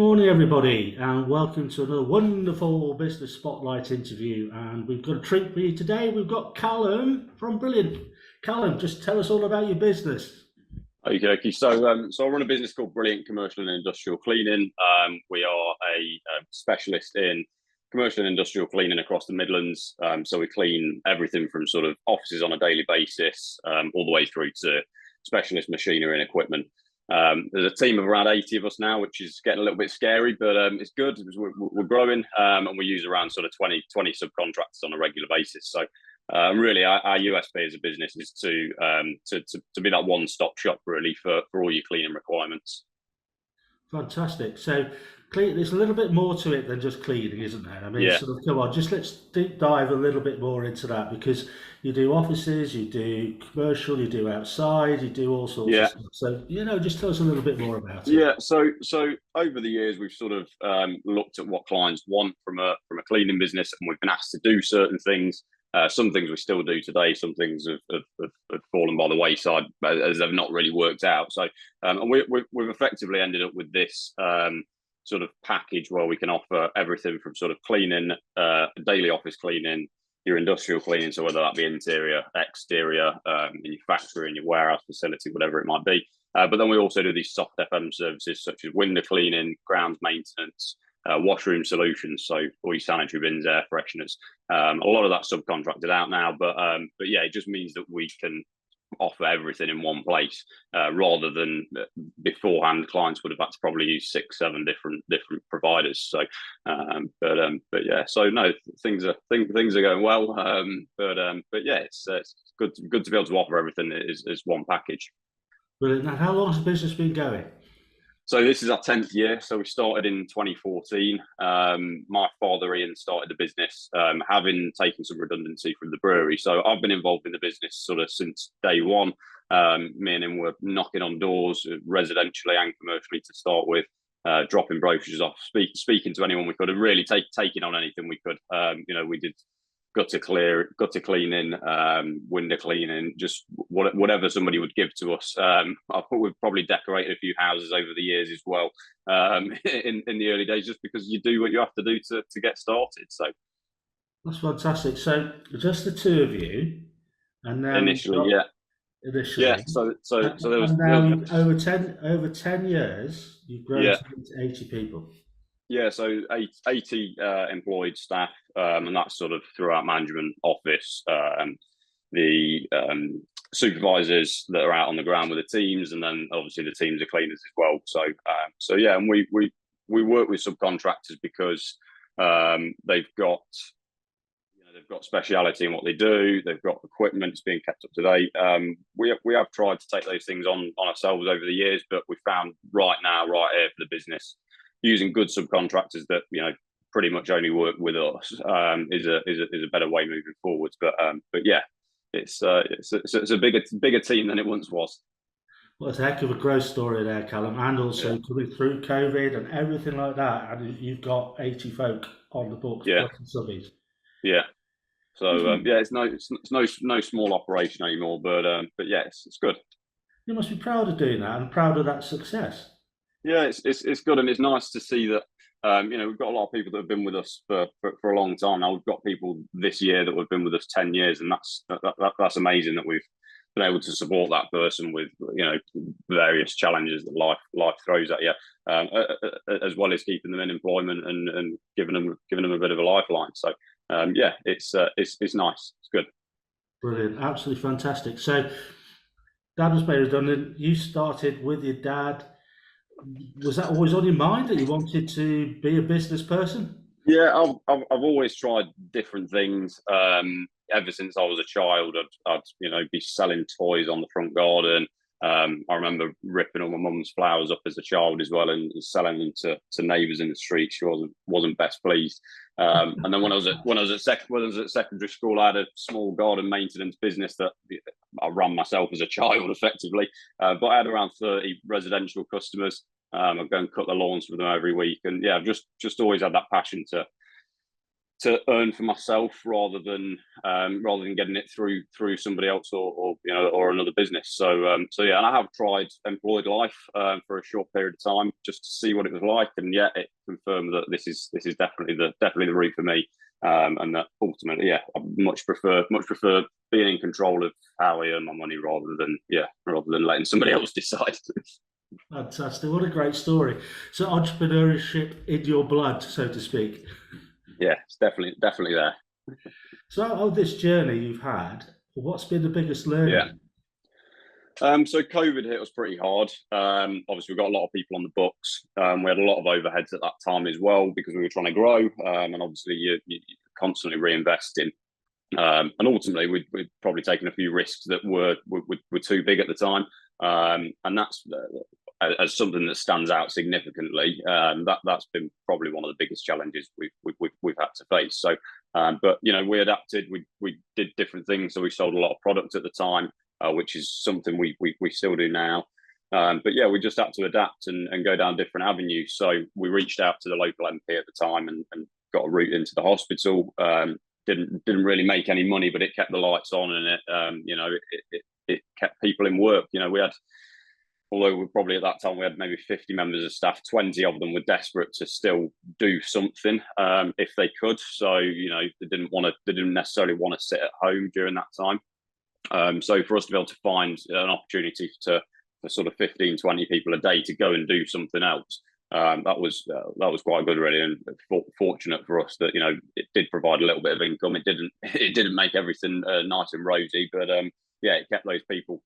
Morning, everybody, and welcome to another wonderful Business Spotlight interview. And we've got a treat for you today. We've got Callum from Brilliant. Callum, just tell us all about your business. Okay. So I run a business called Brilliant Commercial and Industrial Cleaning. We are a specialist in commercial and industrial cleaning across the Midlands. So we clean everything from sort of offices on a daily basis, all the way through to specialist machinery and equipment. There's a team of around 80 of us now, which is getting a little bit scary, but it's good because we're growing, and we use around sort of 20 subcontractors on a regular basis. So really, our USP as a business is to be that one-stop shop really for all your cleaning requirements. Fantastic. So, there's a little bit more to it than just cleaning, isn't there? I mean, Yeah. sort of, come on, just let's deep dive a little bit more into that because you do offices, you do commercial, you do outside, you do all sorts of stuff. So, just tell us a little bit more about it. Yeah, so over the years we've sort of looked at what clients want from a cleaning business, and we've been asked to do certain things. Some things we still do today. Some things have fallen by the wayside as they've not really worked out. So, and we've effectively ended up with this sort of package where we can offer everything from sort of cleaning, daily office cleaning, your industrial cleaning, so whether that be interior, exterior, in your factory, in your warehouse facility, whatever it might be. But then we also do these soft FM services such as window cleaning, grounds maintenance, washroom solutions, so all your sanitary bins, air fresheners. A lot of that subcontracted out now, but yeah, it just means that we can offer everything in one place, rather than beforehand clients would have had to probably use 6-7 different providers. So but yeah, so no, things are going well, but yeah, it's good to be able to offer everything as one package. Brilliant. Now, how long has the business been going? So this is our 10th year. So we started in 2014. My father, Ian, started the business, having taken some redundancy from the brewery. So I've been involved in the business sort of since day one. Me and him were knocking on doors, residentially and commercially to start with, dropping brochures off, speaking to anyone we could, and really taking on anything we could. We did gutter cleaning, window cleaning, just whatever somebody would give to us. I think we've probably decorated a few houses over the years as well, in the early days, just because you do what you have to do to get started. So That's fantastic. So, just the two of you, and then initially, yeah. So there was, and now over 10 years, you've grown Yeah. to 80 people. Yeah, so 80 employed staff, and that's sort of throughout management, office, the supervisors that are out on the ground with the teams, and then obviously the teams are cleaners as well. So yeah, and we work with subcontractors because they've got speciality in what they do. They've got equipment being kept up to date. We have tried to take those things on ourselves over the years, but we found right here for the business, using good subcontractors that pretty much only work with us is a better way moving forwards. But yeah, it's a bigger team than it once was. Well, it's a heck of a growth story there, Callum, and also coming through COVID and everything like that, and you've got 80 folk on the books, Yeah. plus the subbies. Yeah. So yeah, it's no small operation anymore, but yeah, it's good. You must be proud of doing that and proud of that success. Yeah, it's good, and it's nice to see that. We've got a lot of people that have been with us for a long time now. We've got people this year that have been with us 10 years, and that's amazing that we've been able to support that person with various challenges that life throws at you, as well as keeping them in employment and giving them a bit of a lifeline. So yeah, it's nice. It's good. Brilliant, absolutely fantastic. So, Dad was made redundant. You started with your dad. Was that always on your mind that you wanted to be a business person? Yeah, I've always tried different things. Ever since I was a child, I'd be selling toys on the front garden. I remember ripping all my mum's flowers up as a child as well, and selling them to neighbours in the street. She wasn't best pleased. And then when I was at secondary school, I had a small garden maintenance business that I ran myself as a child, effectively. But I had around 30 residential customers. I'd go and cut the lawns for them every week, and yeah, I've just always had that passion to to earn for myself rather than getting it through somebody else or or another business. So yeah, and I have tried employed life for a short period of time just to see what it was like, and yeah, it confirmed that this is definitely the route for me. And that ultimately, yeah, I much prefer being in control of how I earn my money rather than letting somebody else decide. Fantastic. What a great story. So entrepreneurship in your blood, so to speak. Yeah, it's definitely there. So out of this journey you've had, what's been the biggest Yeah. learning? So COVID hit us pretty hard. Obviously, we've got a lot of people on the books. We had a lot of overheads at that time as well because we were trying to grow, and obviously you're constantly reinvesting. And ultimately, we'd probably taken a few risks that were too big at the time, and that's as something that stands out significantly. That's been probably one of the biggest challenges we've had to face. So, but we adapted. We did different things. So we sold a lot of product at the time, which is something we still do now. But yeah, we just had to adapt and go down different avenues. So we reached out to the local MP at the time and got a route into the hospital. Didn't really make any money, but it kept the lights on, and it kept people in work. We had, although we probably at that time we had maybe 50 members of staff, 20 of them were desperate to still do something if they could. So they didn't necessarily want to sit at home during that time. So for us to be able to find an opportunity for sort of 15, 20 people a day to go and do something else, that was quite good, really, and fortunate for us that it did provide a little bit of income. It didn't make everything nice and rosy, but yeah, it kept those people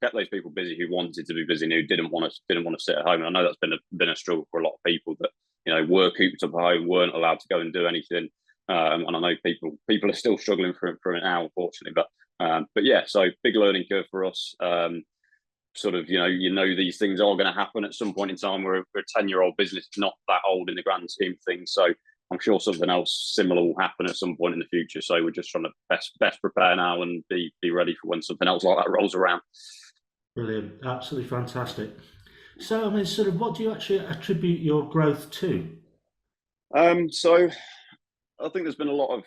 busy who wanted to be busy and who didn't want to sit at home. And I know that's been a struggle for a lot of people that were cooped up at home, weren't allowed to go and do anything. And I know people are still struggling from it now, unfortunately. But yeah, so big learning curve for us. Sort of, these things are going to happen at some point in time. We're a 10-year-old business, not that old in the grand scheme of things. So I'm sure something else similar will happen at some point in the future. So we're just trying to best prepare now and be ready for when something else like that rolls around. Brilliant. Absolutely fantastic. So, I mean, sort of what do you actually attribute your growth to? So I think there's been a lot of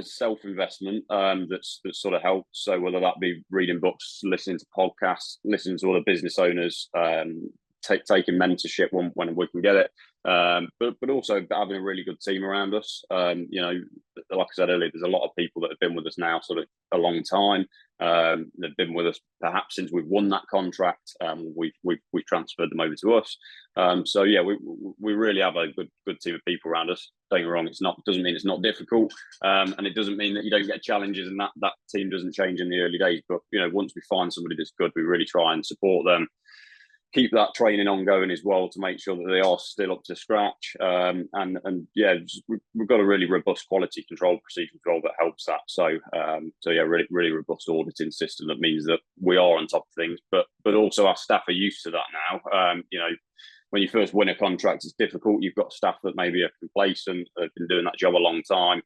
self-investment that's sort of helped. So whether that be reading books, listening to podcasts, listening to other business owners, taking mentorship when we can get it, but also having a really good team around us. Like I said earlier, there's a lot of people that have been with us now sort of a long time. They've been with us perhaps since we've won that contract. We've transferred them over to us. So yeah, we really have a good team of people around us. Don't get me wrong, doesn't mean it's not difficult, and it doesn't mean that you don't get challenges and that team doesn't change in the early days. But once we find somebody that's good, we really try and support them, keep that training ongoing as well to make sure that they are still up to scratch. And yeah, we've got a really robust quality control procedure control that helps that. So yeah, really robust auditing system that means that we are on top of things, but also our staff are used to that now. When you first win a contract, it's difficult. You've got staff that maybe are complacent, have been doing that job a long time.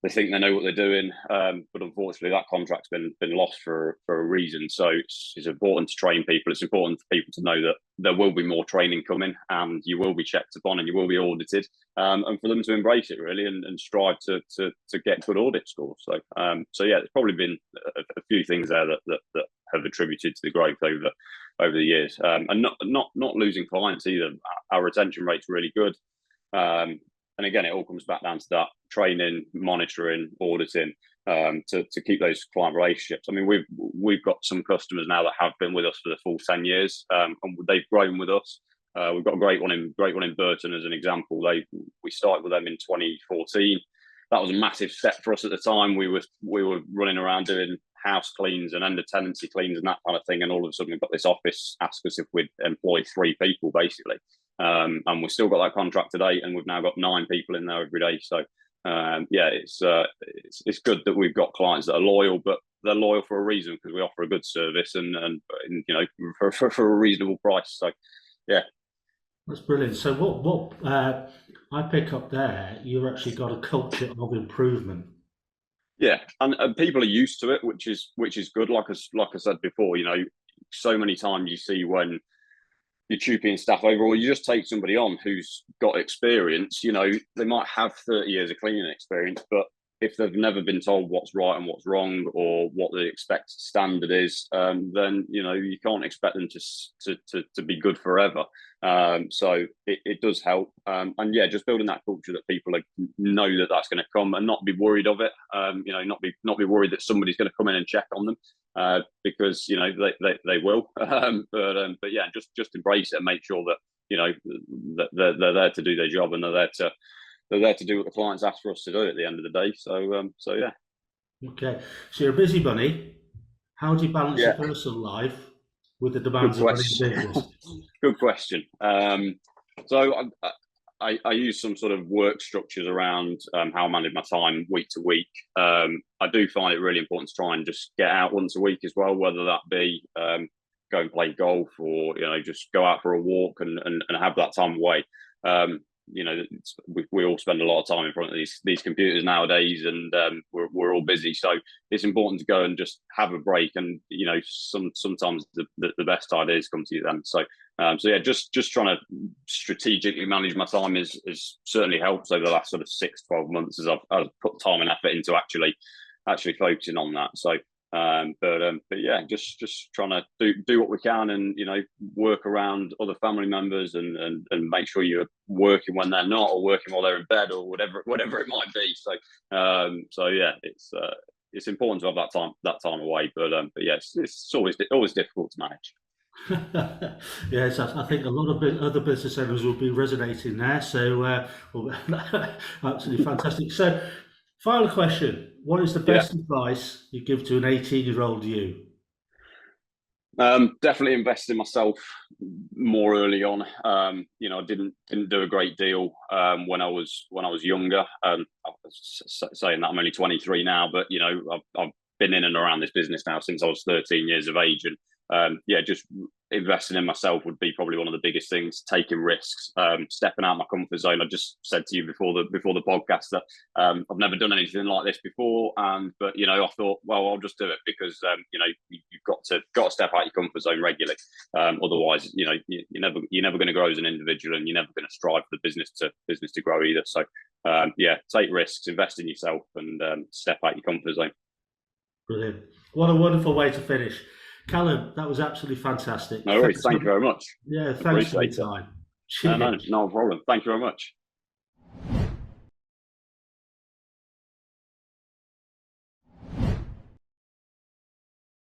They think they know what they're doing, but unfortunately, that contract's been lost for a reason. So it's important to train people. It's important for people to know that there will be more training coming, and you will be checked upon, and you will be audited, and for them to embrace it really and strive to get good audit scores. So yeah, there's probably been a few things there that have attributed to the growth over the years, and not losing clients either. Our retention rate's really good. And again, it all comes back down to that training, monitoring, auditing, to keep those client relationships. I mean, we've got some customers now that have been with us for the full 10 years, and they've grown with us. We've got a great one in Burton as an example. We started with them in 2014. That was a massive step for us at the time. We were running around doing house cleans and end of tenancy cleans and that kind of thing, and all of a sudden we've got this office ask us if we'd employ 3 people basically. And we've still got that contract today, and we've now got 9 people in there every day. So yeah, it's good that we've got clients that are loyal, but they're loyal for a reason because we offer a good service and for a reasonable price. So yeah, That's brilliant. So what I pick up there, you've actually got a culture of improvement. yeah, and people are used to it, which is good. Like I said before, so many times you see when you're trooping staff over, or you just take somebody on who's got experience. They might have 30 years of cleaning experience, but if they've never been told what's right and what's wrong, or what the expected standard is, then you can't expect them to be good forever. So it does help, and yeah, just building that culture that people know that that's going to come, and not be worried of it. Not be worried that somebody's going to come in and check on them, because they will. But yeah, just embrace it and make sure that that they're there to do their job, and they're there to do what the clients ask for us to do at the end of the day. So yeah. Okay, so you're a busy bunny. How do you balance Yeah. your personal life with the demands of running a business? Good question. So I use some sort of work structures around how I manage my time week to week. I do find it really important to try and just get out once a week as well, whether that be go and play golf, or just go out for a walk and have that time away. We all spend a lot of time in front of these computers nowadays, and we're all busy. So it's important to go and just have a break. And sometimes the best ideas come to you then. So yeah, just trying to strategically manage my time is certainly helps over the last sort of 6-12 months, as I've put time and effort into actually focusing on that. So. But yeah, just trying to do what we can, and work around other family members, and make sure you're working when they're not, or working while they're in bed, or whatever it might be. So yeah, it's important to have that time away. But yes, it's always difficult to manage. Yes, I think a lot of other business owners will be resonating there. So absolutely fantastic. So, final question: what is the best advice you give to an 18-year-old you? Definitely invest in myself more early on. I didn't do a great deal when I was younger. I was saying that I'm only 23 now, but I've been in and around this business now since I was 13 years of age, and just investing in myself would be probably one of the biggest things. Taking risks, stepping out my comfort zone. I just said to you before the podcast that I've never done anything like this before, but I thought, well, I'll just do it, because you've got to step out your comfort zone regularly. Otherwise, you're never going to grow as an individual, and you're never going to strive for the business to grow either. So take risks, invest in yourself, and step out your comfort zone. Brilliant! What a wonderful way to finish. Callum, that was absolutely fantastic. No worries. Thank you very much. Yeah, thanks for your time. No problem. Thank you very much.